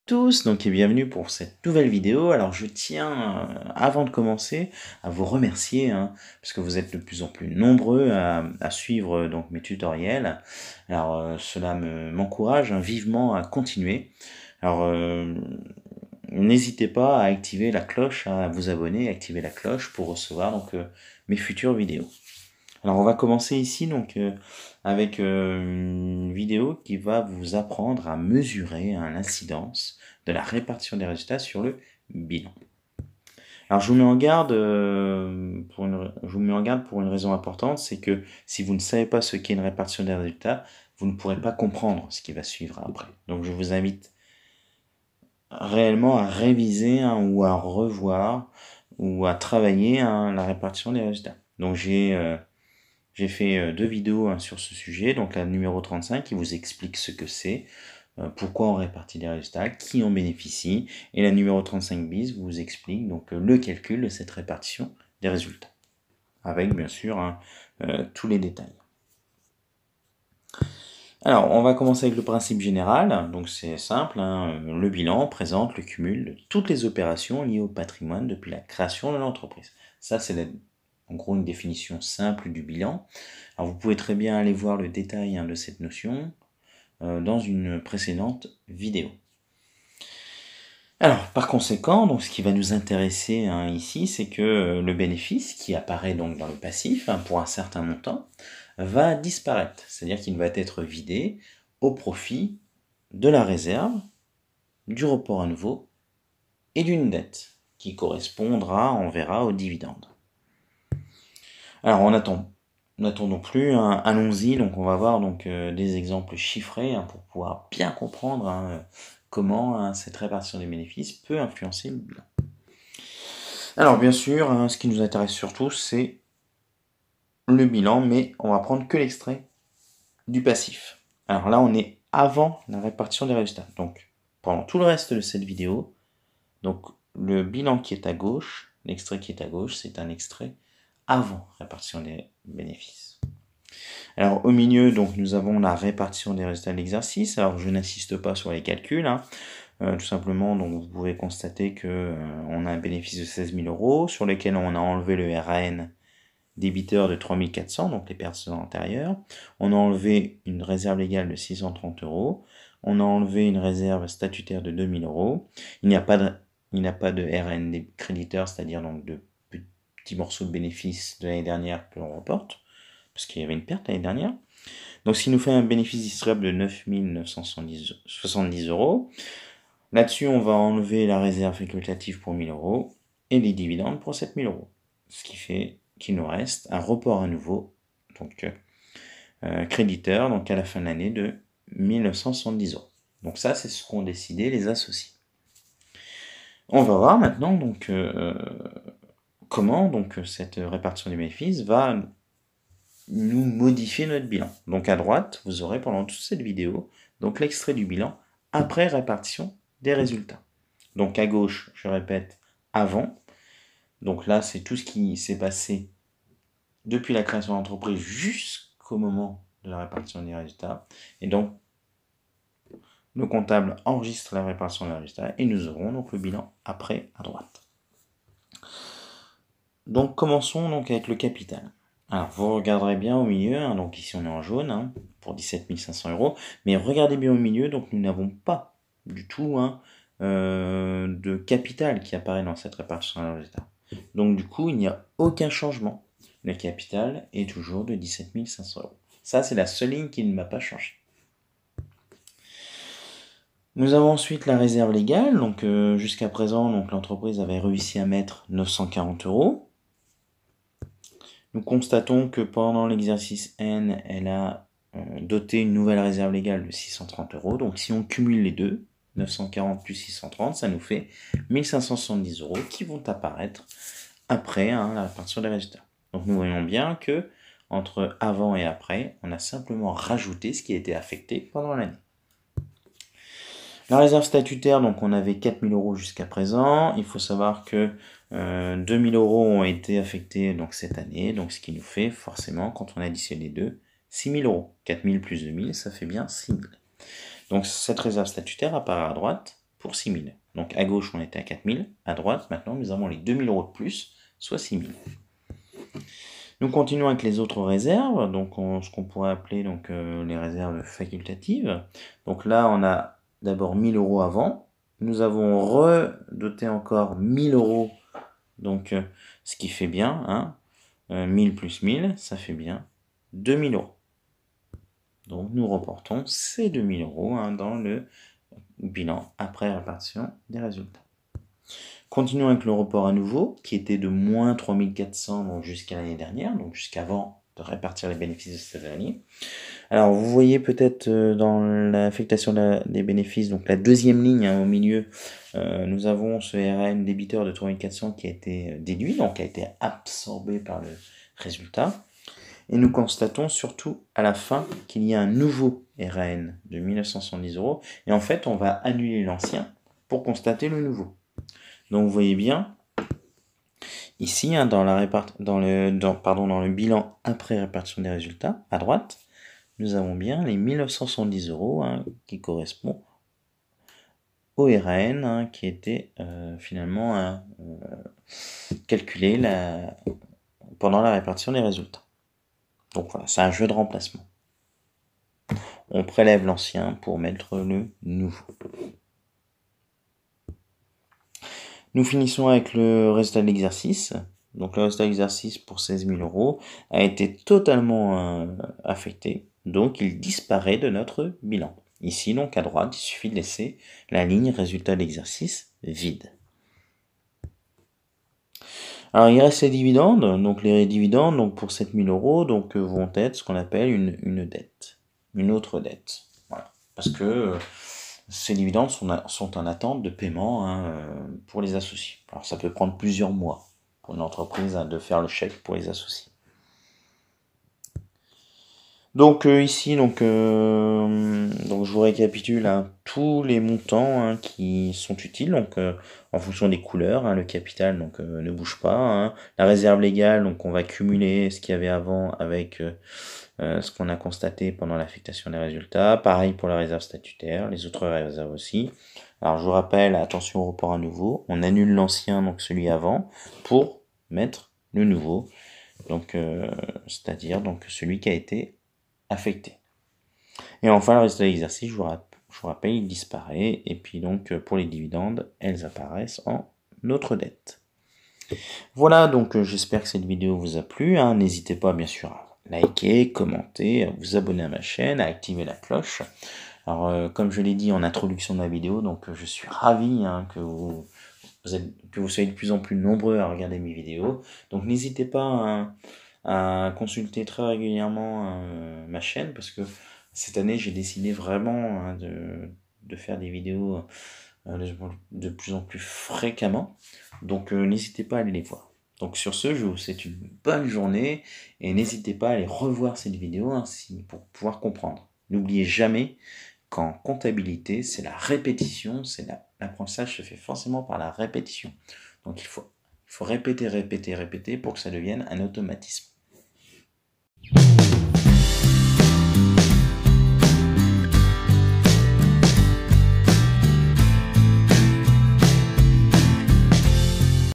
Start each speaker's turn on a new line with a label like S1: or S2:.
S1: Tous, donc et bienvenue pour cette nouvelle vidéo. Alors je tiens, avant de commencer, à vous remercier, parce que vous êtes de plus en plus nombreux à suivre donc mes tutoriels. Alors cela m'encourage vivement à continuer. Alors n'hésitez pas à activer la cloche, à vous abonner, à activer la cloche pour recevoir donc mes futures vidéos. Alors on va commencer ici donc avec une vidéo qui va vous apprendre à mesurer l'incidence de la répartition des résultats sur le bilan. Alors je vous mets en garde, je vous mets en garde pour une raison importante, c'est que si vous ne savez pas ce qu'est une répartition des résultats, vous ne pourrez pas comprendre ce qui va suivre après. Donc je vous invite réellement à réviser ou à revoir ou à travailler la répartition des résultats. Donc j'ai fait 2 vidéos sur ce sujet, donc la numéro 35 qui vous explique ce que c'est, pourquoi on répartit les résultats, qui en bénéficie, et la numéro 35 bis vous explique donc le calcul de cette répartition des résultats, avec bien sûr tous les détails. Alors, on va commencer avec le principe général, donc c'est simple, le bilan présente le cumul de toutes les opérations liées au patrimoine depuis la création de l'entreprise. Ça, c'est en gros une définition simple du bilan. Alors, vous pouvez très bien aller voir le détail de cette notion dans une précédente vidéo. Alors, par conséquent, donc, ce qui va nous intéresser ici, c'est que le bénéfice, qui apparaît donc dans le passif pour un certain montant, va disparaître, c'est-à-dire qu'il va être vidé au profit de la réserve, du report à nouveau et d'une dette qui correspondra, on verra, aux dividendes. Alors n'attendons plus, allons-y, donc on va voir donc des exemples chiffrés pour pouvoir bien comprendre comment cette répartition des bénéfices peut influencer le bilan. Alors bien sûr, ce qui nous intéresse surtout, c'est le bilan, mais on va prendre que l'extrait du passif. Alors là, on est avant la répartition des résultats. Donc, pendant tout le reste de cette vidéo, donc le bilan qui est à gauche, l'extrait qui est à gauche, c'est un extrait avant répartition des bénéfices. Alors au milieu, donc nous avons la répartition des résultats de l'exercice. Alors je n'insiste pas sur les calculs, tout simplement, donc vous pouvez constater que on a un bénéfice de 16 000 euros sur lequel on a enlevé le RAN débiteur de 3 400, donc les personnes antérieures. On a enlevé une réserve légale de 630 euros. On a enlevé une réserve statutaire de 2 000 euros. Il n'y a pas de RN des créditeurs, c'est-à-dire donc de petits morceaux de bénéfices de l'année dernière que l'on reporte, parce qu'il y avait une perte l'année dernière. Donc, ce qui nous fait un bénéfice distribuable de 9 970 euros. Là-dessus, on va enlever la réserve facultative pour 1 000 euros et les dividendes pour 7 000 euros. Ce qui fait qu'il nous reste un report à nouveau, donc créditeur, donc à la fin de l'année de 1 970 euros. Donc ça, c'est ce qu'ont décidé les associés. On va voir maintenant donc comment donc cette répartition des bénéfices va nous modifier notre bilan. Donc à droite, vous aurez pendant toute cette vidéo donc l'extrait du bilan après répartition des résultats. Donc à gauche, je répète, avant. Donc là, c'est tout ce qui s'est passé depuis la création de l'entreprise jusqu'au moment de la répartition des résultats. Et donc, le comptable enregistre la répartition des résultats et nous aurons donc le bilan après à droite. Donc commençons donc avec le capital. Alors vous regarderez bien au milieu, donc ici on est en jaune pour 17 500 euros, mais regardez bien au milieu, donc nous n'avons pas du tout de capital qui apparaît dans cette répartition des résultats. Donc du coup il n'y a aucun changement. Le capital est toujours de 17 500 euros. Ça c'est la seule ligne qui ne m'a pas changé. Nous avons ensuite la réserve légale, donc jusqu'à présent l'entreprise avait réussi à mettre 940 euros. Nous constatons que pendant l'exercice N, elle a doté une nouvelle réserve légale de 630 euros. Donc si on cumule les deux, 940 plus 630, ça nous fait 1570 euros qui vont apparaître après la répartition des résultats. Donc nous voyons bien que entre avant et après, on a simplement rajouté ce qui a été affecté pendant l'année. La réserve statutaire, donc on avait 4 000 euros jusqu'à présent. Il faut savoir que 2 000 euros ont été affectés donc, cette année, donc ce qui nous fait forcément, quand on additionne les deux, 6 000 euros. 4 000 plus 2 000, ça fait bien 6 000. Donc cette réserve statutaire apparaît à droite pour 6 000. Donc à gauche, on était à 4 000. À droite, maintenant, nous avons les 2 000 € de plus, soit 6 000. Nous continuons avec les autres réserves, donc ce qu'on pourrait appeler donc, les réserves facultatives. Donc là, on a d'abord 1 000 € avant. Nous avons redoté encore 1 000 €, donc ce qui fait bien, hein, 1000 plus 1000, ça fait bien 2 000 €. Donc nous reportons ces 2 000 € hein, dans le bilan après répartition des résultats. Continuons avec le report à nouveau, qui était de moins 3 400 jusqu'à l'année dernière, donc jusqu'avant de répartir les bénéfices de cette année. Alors vous voyez peut-être dans l'affectation des bénéfices, donc la deuxième ligne hein, au milieu, nous avons ce RN débiteur de 3 400 qui a été déduit, donc qui a été absorbé par le résultat. Et nous constatons surtout à la fin qu'il y a un nouveau RAN de 1970 €. Et en fait, on va annuler l'ancien pour constater le nouveau. Donc vous voyez bien, ici, hein, dans le bilan après répartition des résultats, à droite, nous avons bien les 1970 € hein, qui correspond au RAN hein, qui était finalement calculé pendant la répartition des résultats. Donc voilà, c'est un jeu de remplacement. On prélève l'ancien pour mettre le nouveau. Nous finissons avec le résultat de l'exercice. Donc le résultat de l'exercice pour 16 000 € a été totalement affecté. Donc il disparaît de notre bilan. Ici, donc à droite, il suffit de laisser la ligne résultat de l'exercice vide. Alors il reste les dividendes. Donc les dividendes donc, pour 7 000 € donc, vont être ce qu'on appelle une dette. Une autre dette. Voilà. Parce que ces dividendes sont en attente de paiement hein, pour les associés. Alors ça peut prendre plusieurs mois pour une entreprise hein, de faire le chèque pour les associés. Donc ici, donc, je vous récapitule hein, tous les montants hein, qui sont utiles, donc en fonction des couleurs, hein, le capital donc ne bouge pas, hein. La réserve légale, donc on va cumuler ce qu'il y avait avant avec ce qu'on a constaté pendant l'affectation des résultats. Pareil pour la réserve statutaire, les autres réserves aussi. Alors je vous rappelle, attention au report à nouveau, on annule l'ancien, donc celui avant, pour mettre le nouveau, donc c'est-à-dire donc celui qui a été affecté. Et enfin, le résultat de l'exercice, je vous rappelle, il disparaît, et puis donc pour les dividendes, elles apparaissent en notre dette. Voilà, donc j'espère que cette vidéo vous a plu, hein. N'hésitez pas bien sûr à liker, commenter, à vous abonner à ma chaîne, à activer la cloche. Alors comme je l'ai dit en introduction de la vidéo, donc je suis ravi hein, que vous soyez de plus en plus nombreux à regarder mes vidéos. Donc n'hésitez pas à consulter très régulièrement ma chaîne, parce que cette année j'ai décidé vraiment hein, de faire des vidéos de plus en plus fréquemment. Donc n'hésitez pas à aller les voir. Donc sur ce, je vous souhaite une bonne journée et n'hésitez pas à aller revoir cette vidéo hein, pour pouvoir comprendre. N'oubliez jamais qu'en comptabilité, c'est la répétition, l'apprentissage se fait forcément par la répétition. Donc il faut répéter, répéter, répéter pour que ça devienne un automatisme.